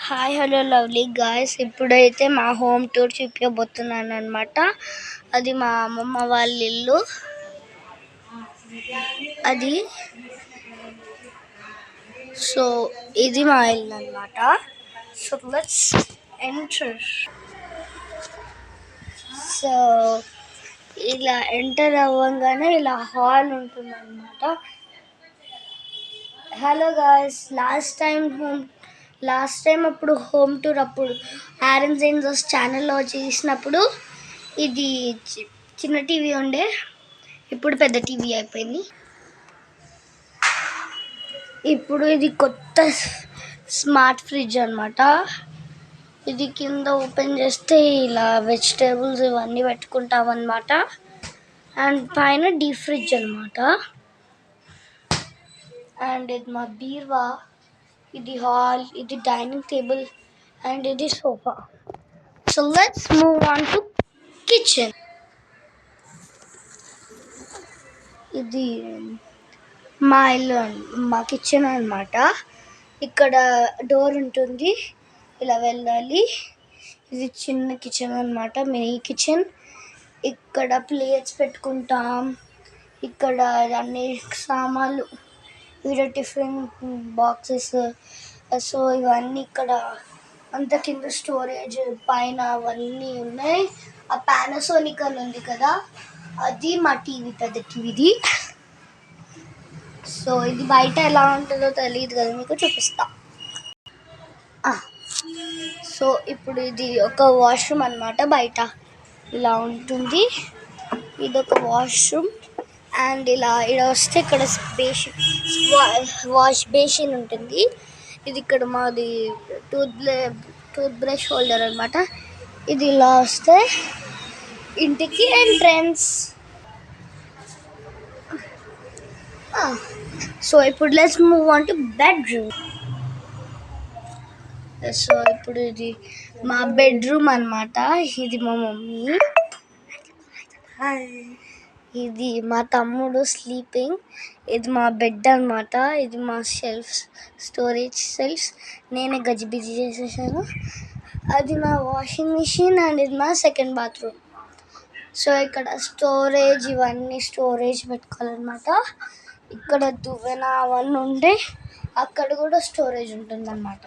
Hi hello lovely guys, ఇప్పుడైతే మా home tour చూపించబోతున్నాను అనమాట. అది మా అమ్మమ్మ వాళ్ళ ఇల్లు. అది సో ఇది మా ఇల్లు అనమాట. So let's enter. సో ఇలా ఎంటర్ అవ్వగానే ఇలా హాల్ ఉంటుంది అనమాట. హలో గాయ్స్, లాస్ట్ టైం అప్పుడు హోమ్ టూర్ అప్పుడు ఆరెంజ్ జైన్స్ ఛానల్లో చేసినప్పుడు ఇది చిన్న టీవీ ఉండే, ఇప్పుడు పెద్ద టీవీ అయిపోయింది. ఇప్పుడు ఇది కొత్త స్మార్ట్ ఫ్రిడ్జ్ అనమాట. ఇది కింద ఓపెన్ చేస్తే ఇలా వెజిటేబుల్స్ ఇవన్నీ పెట్టుకుంటాం అనమాట. అండ్ పైన డీప్ ఫ్రిడ్జ్ అనమాట. అండ్ ఇది మా బీర్వా, ఇది హాల్, ఇది డైనింగ్ టేబుల్ అండ్ ఇది sofa. So let's move on to kitchen. ఇది మా ఇల్లు, మా కిచెన్ అనమాట. ఇక్కడ డోర్ ఉంటుంది, ఇలా వెళ్ళాలి. ఇది చిన్న కిచెన్ అనమాట, మినీ కిచెన్. ఇక్కడ ప్లేట్స్ పెట్టుకుంటాం, ఇక్కడ అన్ని సామాన్లు, ఇక్కడ టిఫిన్ బాక్సెస్. సో ఇవన్నీ ఇక్కడ అంత కింద స్టోరేజ్, పైన అవన్నీ ఉన్నాయి. ఆ పానాసోనిక్ అని ఉంది కదా, అది మా టీవీ, పెద్ద టీవీది. సో ఇది బయట ఎలా ఉంటుందో తెలియదు కదా, మీకు చూపిస్తా. సో ఇప్పుడు ఇది ఒక వాష్రూమ్ అనమాట. బయట ఇలా ఉంటుంది, ఇదొక వాష్రూమ్. అండ్ ఇలా వస్తే ఇక్కడ వాష్ బేసిన్ ఉంటుంది. ఇది ఇక్కడ మాది టూత్ బ్రష్ హోల్డర్ అనమాట. ఇది ఇలా వస్తే ఇంటికి ఎంట్రన్స్. సో ఇప్పుడు let's move on to bedroom. So ఇప్పుడు ఇది మా బెడ్రూమ్ అనమాట. ఇది మా మమ్మీ, ఇది మా తమ్ముడు స్లీపింగ్. ఇది మా బెడ్ అనమాట. ఇది మా స్టోరేజ్ షెల్ఫ్స్ నేనే గజిబిజి చేసేసాను. అది మా వాషింగ్ మిషన్ అండ్ ఇది మా సెకండ్ బాత్రూమ్. సో ఇక్కడ స్టోరేజ్, ఇవన్నీ స్టోరేజ్ పెట్టుకోవాలన్నమాట. ఇక్కడ దువ్వెన అవన్నీ ఉంటే అక్కడ కూడా స్టోరేజ్ ఉంటుందన్నమాట.